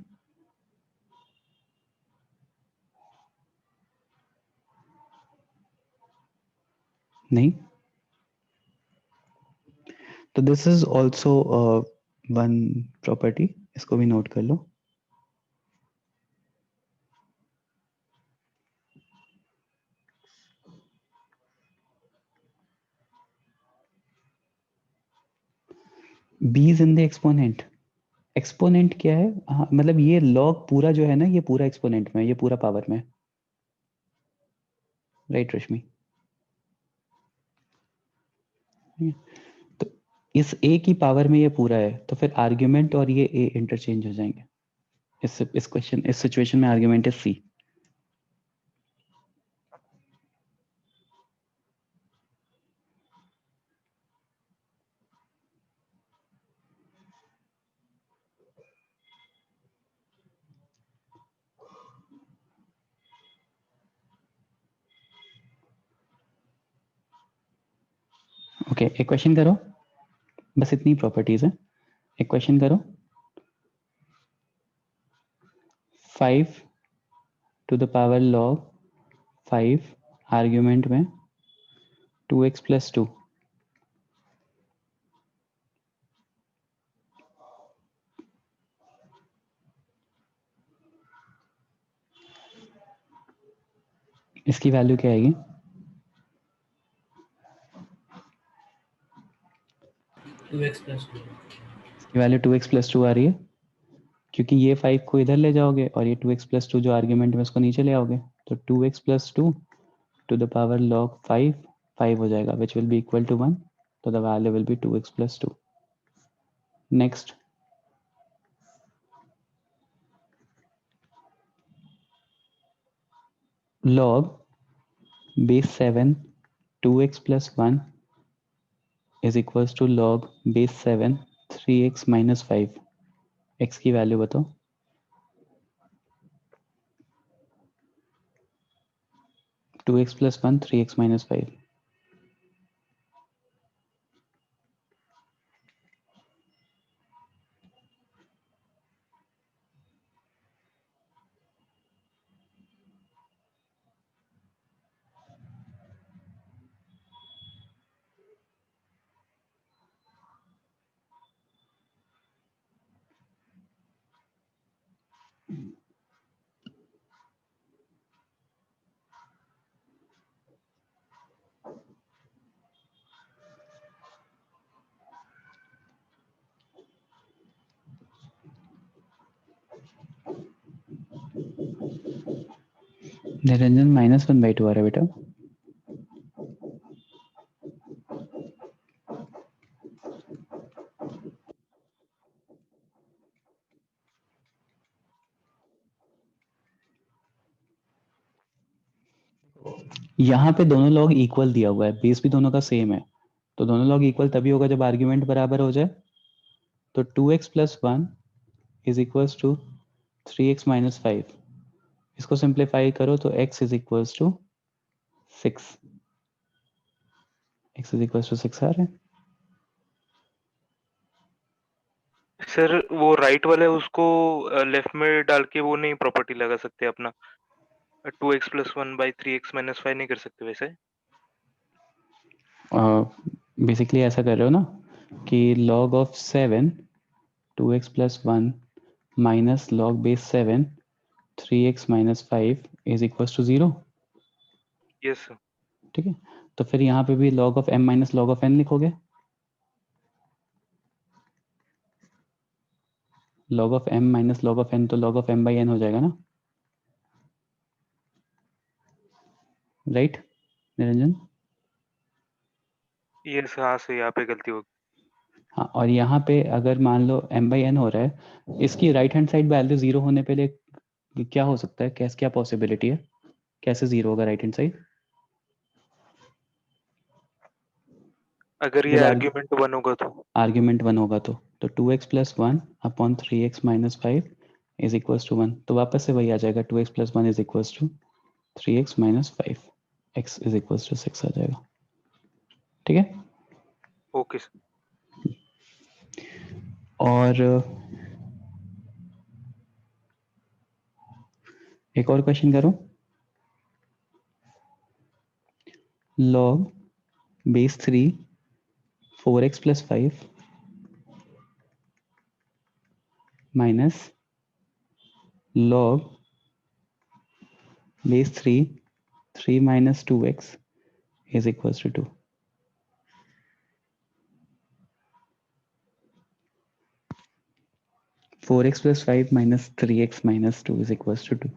नहीं? तो this is also one property, इसको भी नोट कर लो। b is in the exponent. Exponent क्या है? हाँ, मतलब ये लॉग पूरा जो है ना, ये पूरा एक्सपोनेंट में, ये पूरा पावर में, राइट रश्मि? तो इस a की पावर में ये पूरा है, तो फिर आर्ग्यूमेंट और ये a इंटरचेंज हो जाएंगे। इस क्वेश्चन, इस सिचुएशन में आर्ग्यूमेंट है c। ओके, एक क्वेश्चन करो, बस इतनी प्रॉपर्टीज है। एक क्वेश्चन करो, 5 to the power log 5 argument में 2x प्लस 2। इसकी वैल्यू क्या आएगी? 2x plus 2। इसकी वैल्यू 2x प्लस 2 आ रही है, क्योंकि ये 5 को इधर ले जाओगे और ये 2x प्लस 2 जो आर्ग्यूमेंट में उसको नीचे ले आओगे, तो 2x plus 2 to the power log 5 5 हो जाएगा, which will be equal to 1, तो the value will be 2x plus 2। Next, log बेस 7 2x plus 1 is equals to log base 7 3x minus 5. x की वैल्यू बताओ. Two x plus 1 3x minus 5. Niranjan -1/2 आ रहा है बेटा. यहाँ पे दोनों लॉग इक्वल दिया हुआ है, बेस भी दोनों का सेम है, तो दोनों लॉग इक्वल तभी होगा जब आर्ग्यूमेंट बराबर हो जाए. तो 2x plus 1 is equals to 3x minus 5. इसको सिंप्लीफाई करो तो x is equals to 6. x is equals to 6 आ रहा है. सर वो राइट वाला है, उसको लेफ्ट में डाल के वो नहीं प्रॉपर्टी लगा सकते अपना 2x plus 1 by 3x minus 5 नहीं कर सकते वैसे. बेसिकली ऐसा कर रहे हो ना कि log of 7 2x plus 1 minus log base 7 3x minus 5 is equals to 0. Yes sir. ठीक है, तो फिर यहाँ पे भी log of m minus log of n लिखोगे. log of m minus log of n तो log of m by n हो जाएगा ना, राइट निरंजन? यस हाँ सर, यहाँ पे गलती हो गई. हाँ, और यहाँ पे अगर मान लो m by n हो रहा है, इसकी राइट हैंड साइड वैल्यू 0 होने पे लिए क्या हो सकता है, कैसे क्या पॉसिबिलिटी है, कैसे 0 होगा राइट हैंड साइड? अगर ये जब आर्ग्यूमेंट 1 होगा तो आर्ग्यूमेंट 1 होगा तो 2x plus 1 upon 3x minus 5 is equals to 1. तो वापस से वही आ जाएगा, 2x plus 1 is equals to 3x minus 5. x is equals to 6 आ जाएगा. ठीक है, ओके सर. और एक और क्वेश्चन करो. log base 3 4x plus 5 minus log base 3 3 minus 2x is equals to 2. Four x plus 5 minus 3x minus 2 is equals to 2.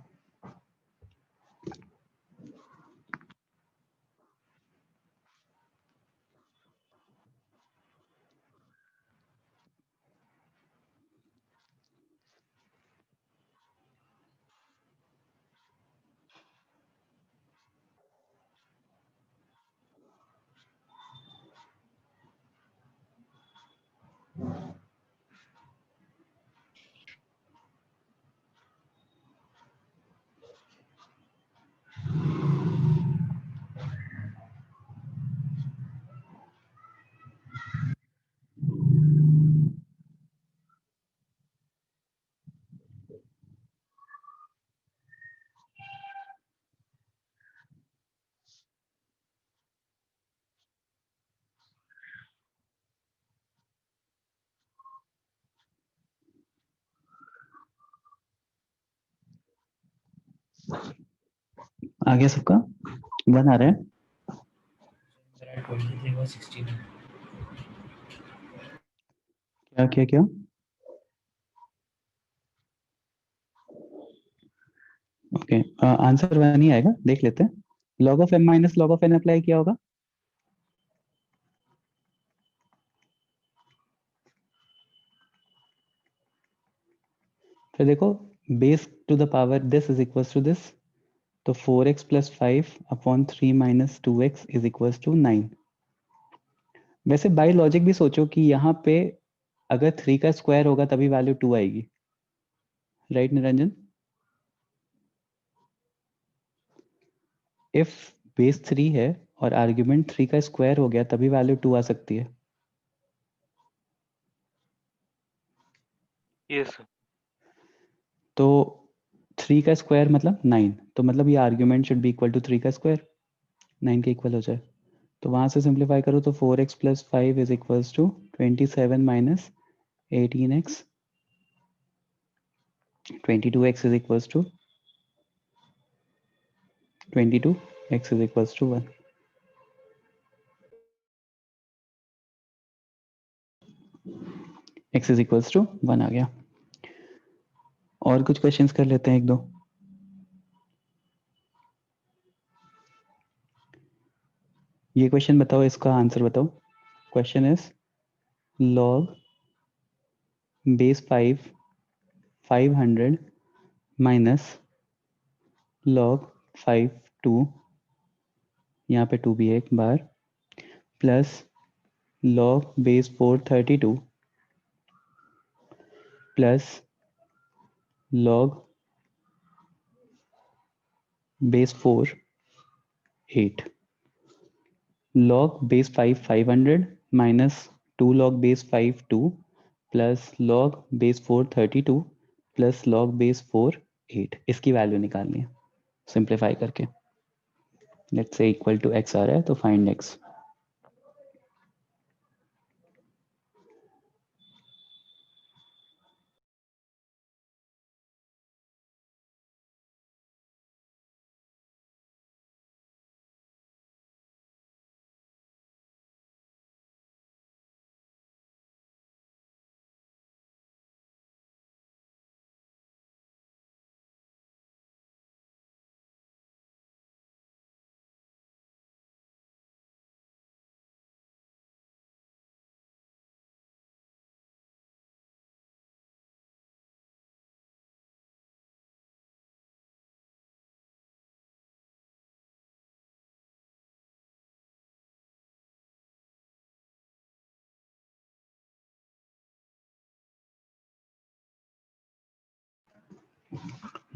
आ गया सबका? 1 आ रहा है? There are 23 or 16. क्या क्या क्या? ओके, आंसर 1 ही आएगा, देख लेते हैं. log of m minus log of n apply किया होगा. फिर देखो, base to the power this is equals to this, तो 4x plus 5/3 minus 2x is equal to 9। वैसे बाय लॉजिक भी सोचो कि यहाँ पे अगर 3 का स्क्वायर होगा तभी वैल्यू 2 आएगी, राइट निरंजन? इफ बेस 3 है और आर्ग्यूमेंट 3 का स्क्वायर हो गया तभी वैल्यू 2 आ सकती है। Yes sir. तो 3 का स्क्वायर मतलब 9, तो मतलब ये argument should be equal to 3 का स्क्वायर, 9 के इक्वल हो जाए। तो वहां से सिंप्लीफाई करो तो 4x plus 5 is equals to 27 minus 18x, 22x is equals to 22x is equals to 1। x is equals to 1 आ गया। और कुछ क्वेश्चंस कर लेते हैं एक दो। ये क्वेश्चन बताओ, इसका आंसर बताओ। Question is log base 5 500 minus log 5 2, यहाँ पे 2 भी है एक बार, plus log base 4 32 plus log base 4 8। log base 5 500 minus 2 log base 5 2 plus log base 4 32 plus log base 4 8। इसकी वैल्यू निकालनी है सिंप्लीफाई करके। Let's say equal to x आ रहा है तो फाइंड x।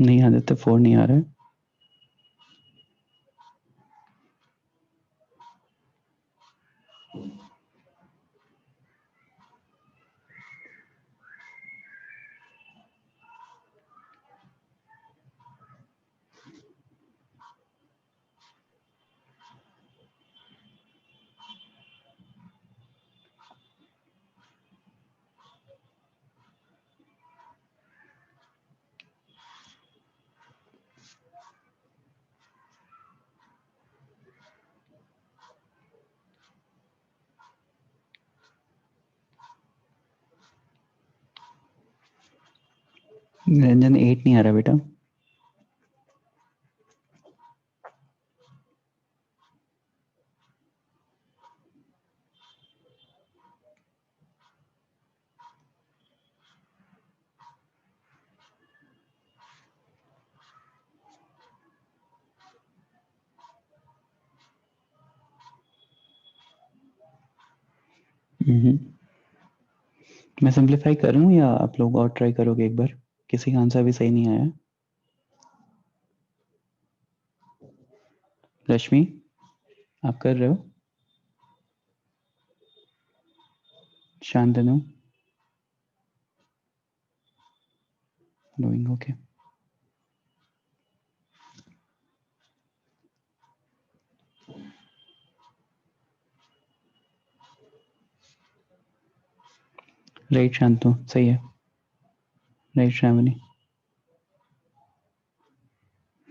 नहीं आदित्य 4 नहीं आ रहा है। निरंजन 8 नहीं आ रहा बेटा। मैं सिंप्लीफाई करूं या आप लोग और ट्राई करोगे एक बार? किसी का आंसर भी सही नहीं आया। रश्मि आप कर रहे हो? Shantanu doing okay. Right Shantanu सही है। राइट श्रावणी।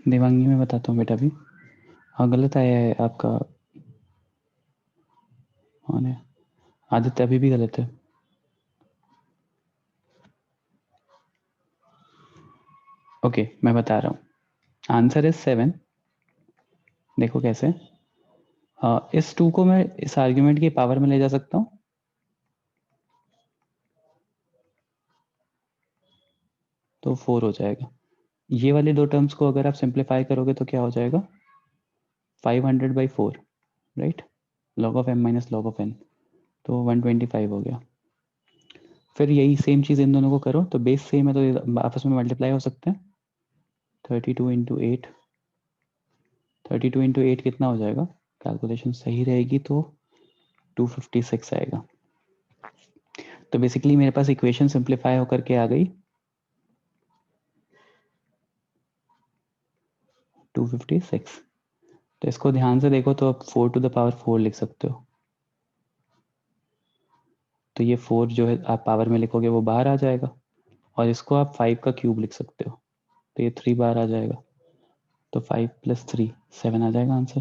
देवांगी मैं बताता हूँ बेटा अभी। हाँ गलत आया है आपका। कौन है? आदित्य अभी भी गलत है। ओके मैं बता रहा हूँ। Answer is 7। देखो कैसे। इस 2 को मैं इस आर्ग्यूमेंट की पावर में ले जा सकता हूँ, तो 4 हो जाएगा। ये वाले दो टर्म्स को अगर आप सिंप्लीफाई करोगे तो क्या हो जाएगा 500/4, right, log of m minus log of n, तो 125 हो गया। फिर यही सेम चीज़ इन दोनों को करो तो बेस सेम है तो ये आपस में मल्टीप्लाई हो सकते हैं। 32 इंटू 8, 32 इंटू 8 कितना हो जाएगा, कैलकुलेशन सही रहेगी तो 256 आएगा। तो बेसिकली मेरे पास इक्वेशन सिंप्लीफाई होकर के आ गई 256। तो इसको ध्यान से देखो तो आप 4 टू द पावर 4 लिख सकते हो। तो ये 4 जो है आप पावर में लिखोगे वो बाहर आ जाएगा, और इसको आप 5 का क्यूब लिख सकते हो तो ये 3 बाहर आ जाएगा। तो 5 + 3 7 आ जाएगा answer.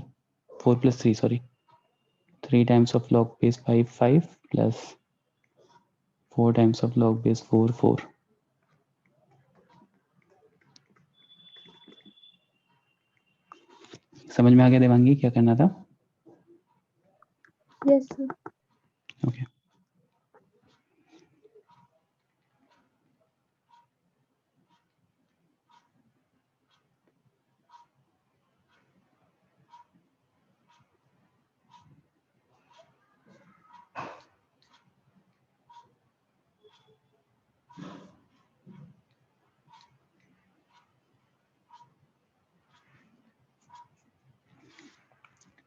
4 + 3 sorry, 3 times of log base 5 5 plus 4 times of log base 4 4। समझ में आ गया देवांगी क्या करना था? Yes, sir. ओके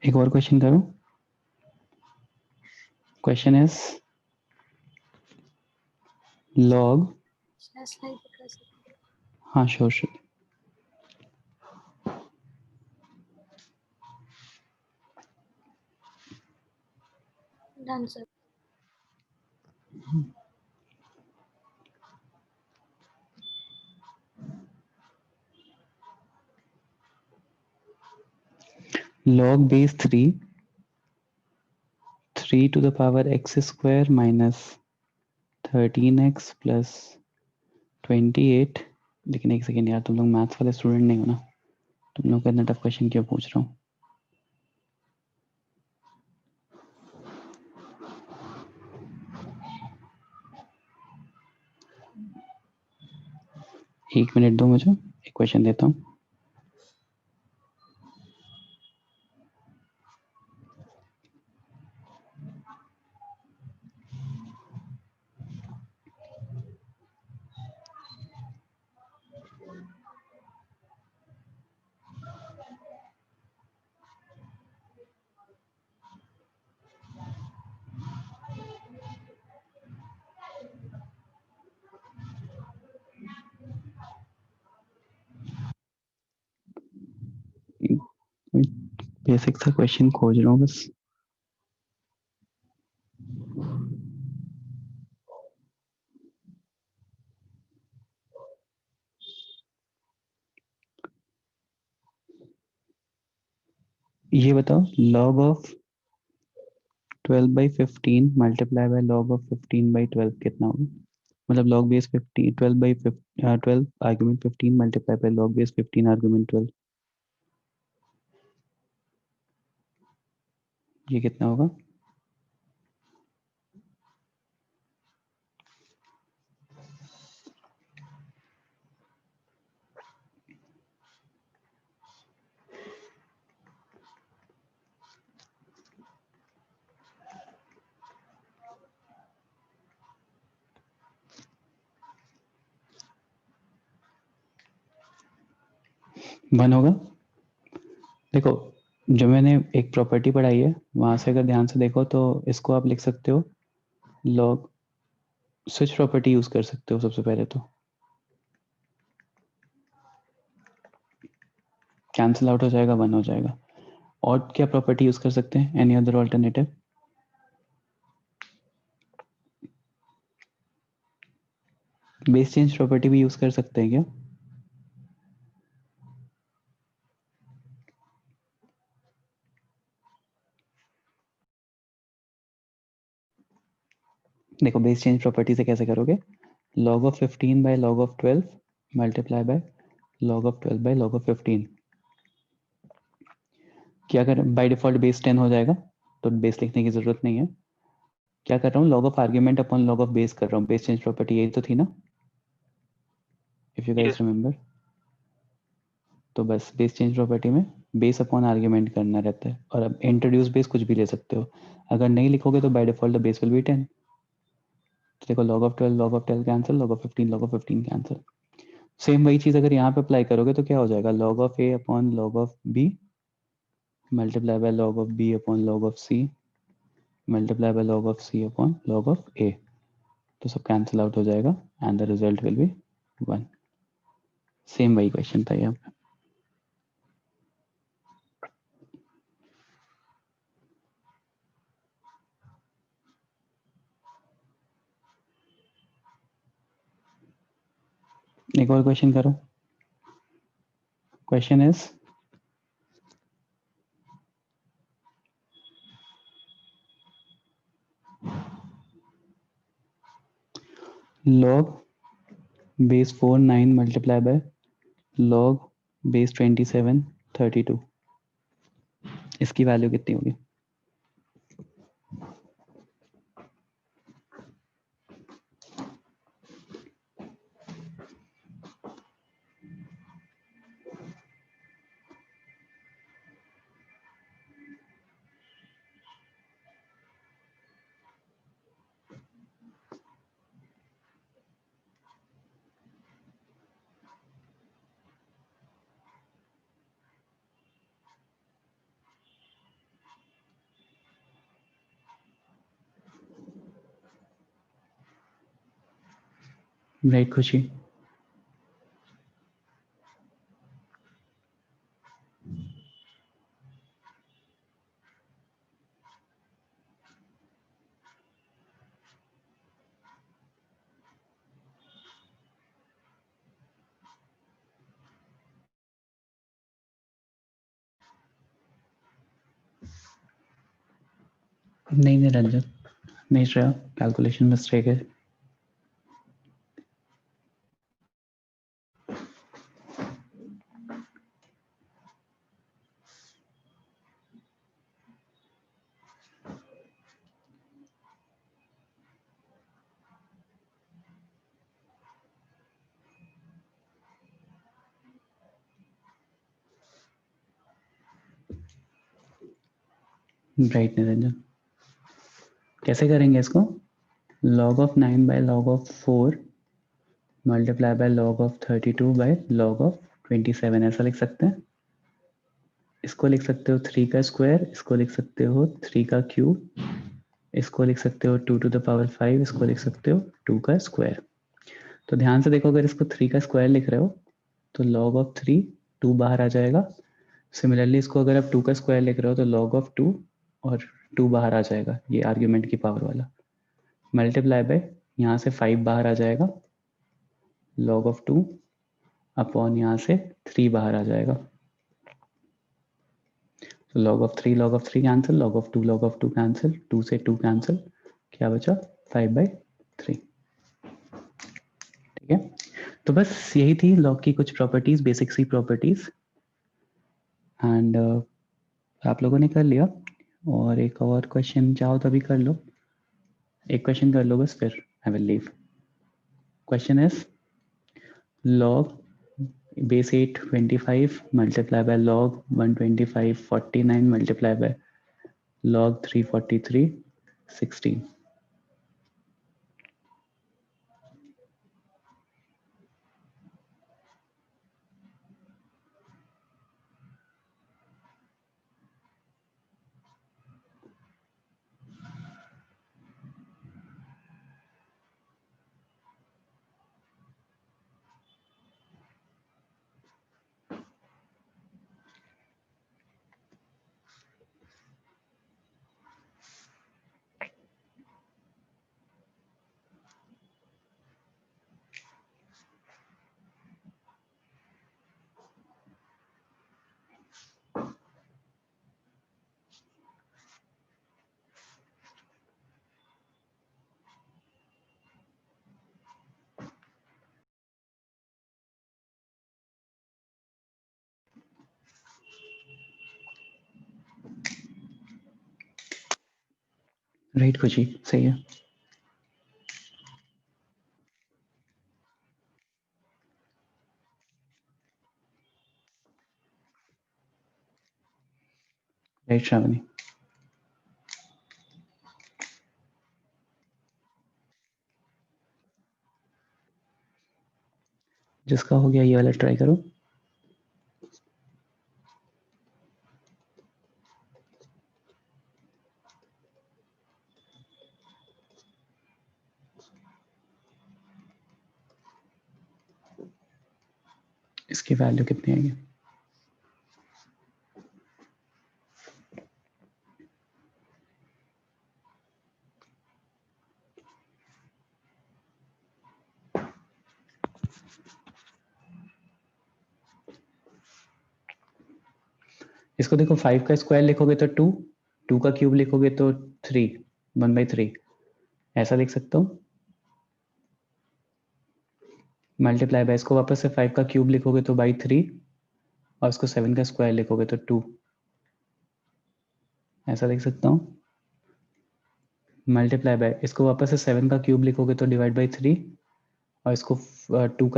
एक और क्वेश्चन करो। क्वेश्चन इज log, Slide दिखा सकते हाँ श्योर श्योर, हैं। Done, sir. log base 3 to the power x square minus 13x plus 28। लेकिन एक सेकेंड यार, तुम लोग मैथ्स वाले स्टूडेंट नहीं हो ना, तुम लोग का इतना टफ क्वेश्चन क्यों पूछ रहा हूँ। एक मिनट दो मुझे, एक क्वेश्चन देता हूँ। बेसिक सा क्वेश्चन खोज रहा हूँ बस। ये बताओ log of 12/15 multiply by log of 15/12 कितना होगा। मतलब log base 15 12 argument 15 multiply by log base 15 argument 12, ये कितना होगा। वन होगा। देखो जो मैंने एक प्रॉपर्टी पढ़ाई है वहां से अगर ध्यान से देखो तो इसको आप लिख सकते हो log, स्विच प्रॉपर्टी यूज कर सकते हो सबसे पहले तो, कैंसिल आउट हो जाएगा, वन हो जाएगा। और क्या प्रॉपर्टी यूज कर सकते हैं, any other alternative. Base change property भी यूज कर सकते हैं क्या। देखो बेस चेंज प्रॉपर्टी से कैसे करोगे, log of 15 by log of 12 multiply by log of 12 by log of 15। क्या कर, बाय डिफॉल्ट बेस 10 हो जाएगा तो बेस लिखने की जरूरत नहीं है। क्या कर रहा हूँ, log of argument upon log of base कर रहा हूँ। बेस चेंज प्रॉपर्टी यही तो थी ना, if you guys Yes. Remember. तो बस बेस चेंज प्रॉपर्टी में बेस अपॉन आर्ग्यूमेंट करना रहता है, और अब इंट्रोड्यूस बेस कुछ भी ले सकते हो, अगर नहीं लिखोगे तो by default the base will be 10। तो देखो log of 12 cancel, log of 15 cancel. Same वही चीज अगर यहाँ पे अप्लाई करोगे तो क्या हो जाएगा, log of a upon log of b multiply by log of b upon log of c multiply by log of c upon log of a, तो सब कैंसिल आउट हो जाएगा and the result will be 1। Same वही क्वेश्चन था यहाँ पे। एक और क्वेश्चन करो। Question is log base 4 9 multiply by log base 27 32, इसकी वैल्यू कितनी होगी? राइट खुशी? नहीं निरंजन, नहीं श्रेया, कैलकुलेशन मिस्टेक है। राइट निरंजन, कैसे करेंगे इसको? log of 9 by log of 4 multiply by log of 32 by log of 27, ऐसा लिख सकते हैं। इसको लिख सकते हो 3 का स्क्वायर, इसको लिख सकते हो 3 का क्यूब, इसको लिख सकते हो 2 to the power 5, इसको लिख सकते हो 2 का स्क्वायर। तो ध्यान से देखो, अगर इसको 3 का स्क्वायर लिख रहे हो तो log of 3 2 बाहर आ जाएगा। सिमिलरली इसको अगर आप 2 का स्क्वायर लिख रहे हो तो log of 2 और 2 बाहर आ जाएगा, ये आर्ग्यूमेंट की पावर वाला। मल्टीप्लाई बाय यहाँ से 5 बाहर आ जाएगा, log of 2 अपॉन यहाँ से 3 बाहर आ जाएगा। तो log of 3 cancel, log of 2 cancel, 2 से 2 कैंसिल, क्या बचा 5/3। ठीक है, तो बस यही थी log की कुछ प्रॉपर्टीज, बेसिक सी प्रॉपर्टीज, एंड आप लोगों ने कर लिया। और एक और क्वेश्चन चाहो तो अभी कर लो, एक क्वेश्चन कर लो बस, फिर I will leave. Question is log base 8 25 multiply by log 125 49 multiply by log 343 16। Right खुशी, सही है। राइट श्रावणी? जिसका हो गया ये वाला ट्राई करो। इसकी वैल्यू कितनी आएगी? इसको देखो 5 का स्क्वायर लिखोगे तो 2, 2 का क्यूब लिखोगे तो 3, 1/3 ऐसा लिख सकता हूँ। मल्टीप्लाई बाय इसको वापस से 5 का क्यूब लिखोगे तो बाई 3 और इसको 7 का स्क्वायर लिखोगे तो 2 ऐसा लिख सकता हूँ। मल्टीप्लाई बाय इसको वापस से 7 का क्यूब लिखोगे तो डिवाइड बाई 3 और इसको 2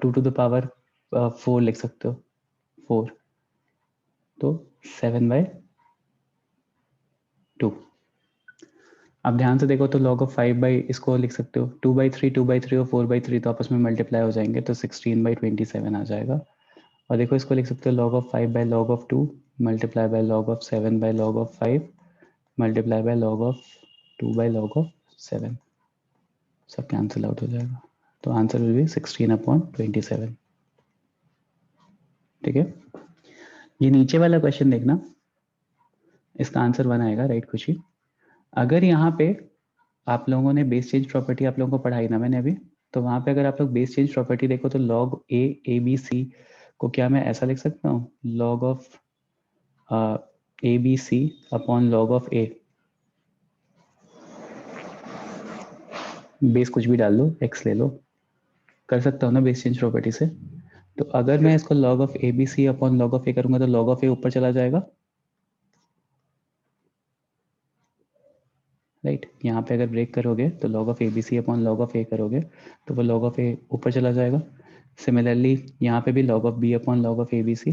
टू द पावर 4 लिख सकते हो 4 तो 7/2। अब ध्यान से देखो तो log ऑफ 5 बाई इसको लिख सकते हो 2/3 2/3 और 4/3 तो आपस में मल्टीप्लाई हो जाएंगे तो 16/27 आ जाएगा। और देखो इसको लिख सकते हो log of 5 by log of 2 multiply by log of 7 by log of 5 multiply by log of 2 by log of 7 सब कैंसिल आउट हो जाएगा तो आंसर विल बी 16/27। ठीक है, ये नीचे वाला क्वेश्चन देखना, इसका आंसर 1 आएगा। राइट खुशी? अगर यहाँ पे आप लोगों ने बेस चेंज प्रॉपर्टी आप लोगों को पढ़ाई ना मैंने अभी, तो वहां पे अगर आप लोग बेस चेंज प्रॉपर्टी देखो तो log a b c को क्या मैं ऐसा लिख सकता हूँ log of a b c upon log of a, base कुछ भी डाल लो, x ले लो, कर सकता हूँ ना बेस चेंज प्रॉपर्टी से। तो अगर मैं इसको log of a b c upon log of a करूंगा तो log ऑफ a ऊपर चला जाएगा। राइट यहाँ पे अगर ब्रेक करोगे तो log of a b c upon log of a करोगे तो वो log ऑफ a ऊपर चला जाएगा। सिमिलरली यहाँ पे भी log of b upon log of a b c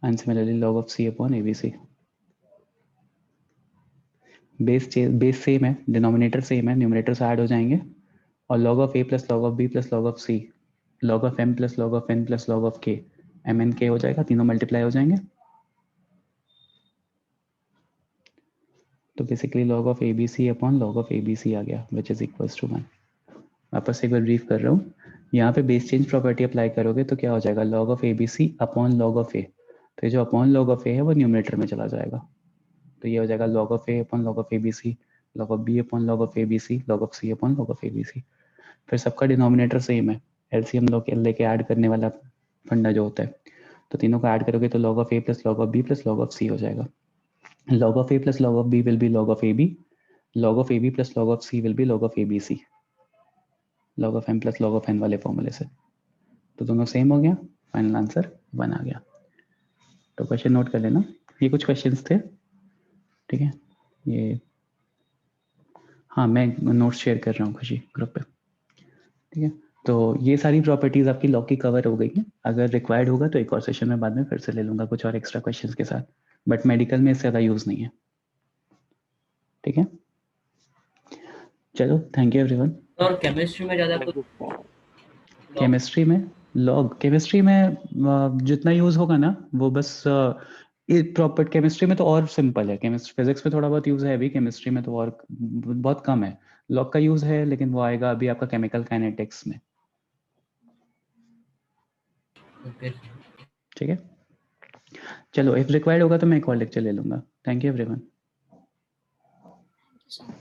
and similarly log of c upon a b c। Base same है, डिनोमिनेटर सेम है, न्यूमरेटर से ऐड हो जाएंगे और log of a plus log of b plus log of c log of m plus log of n plus log of k m n k हो जाएगा, तीनों मल्टीप्लाई हो जाएंगे। तो basically log of A B C upon log of A B C आ गया विच इज इक्वल्स टू 1। वापस एक बार ब्रीफ कर रहा हूँ, यहाँ पे बेस चेंज प्रॉपर्टी अप्लाई करोगे तो क्या हो जाएगा log of A B C upon log of A, तो ये जो अपॉन log ऑफ ए है वो न्यूमरेटर में चला जाएगा तो ये हो जाएगा log of A upon log of A B C, log of B upon log of A B C, log of C upon log of A B C. फिर सबका डिनोमिनेटर सेम है, एलसीएम लेके ऐड करने वाला फंडा जो होता है, तो तीनों को ऐड करोगे तो log of A plus log of B plus log of C हो जाएगा। log of a plus log of b will be log of ab, log of ab plus log of c will be log of abc, log of m plus log of n वाले फॉर्मूले से। तो दोनों सेम हो गया, फाइनल आंसर 1 आ गया। तो क्वेश्चन नोट कर लेना, ये कुछ क्वेश्चंस थे। ठीक है, ये हाँ मैं नोट्स शेयर कर रहा हूँ खुशी ग्रुप पे। ठीक है, तो ये सारी प्रॉपर्टीज आपकी लॉग की कवर हो गई हैं। अगर रिक्वायर्ड होगा तो एक और सेशन में बाद में फिर से ले लूंगा कुछ और एक्स्ट्रा क्वेश्चंस के साथ, बट मेडिकल में इससे ज़्यादा यूज नहीं है। ठीक है, चलो थैंक यू एवरीवन। और केमिस्ट्री में ज्यादा कुछ केमिस्ट्री में लॉग, केमिस्ट्री में जितना यूज होगा ना वो बस प्रॉपर, केमिस्ट्री में तो और सिंपल है, केमिस्ट्री फिजिक्स में थोड़ा बहुत यूज है अभी, केमिस्ट्री में तो और बहुत कम है लॉग का यूज है, लेकिन वो आएगा अभी आपका केमिकल काइनेटिक्स में। ओके ठीक है, चलो इफ रिक्वायर्ड होगा तो मैं एक और लेक्चर ले लूंगा। Thank you everyone. Thank you so much.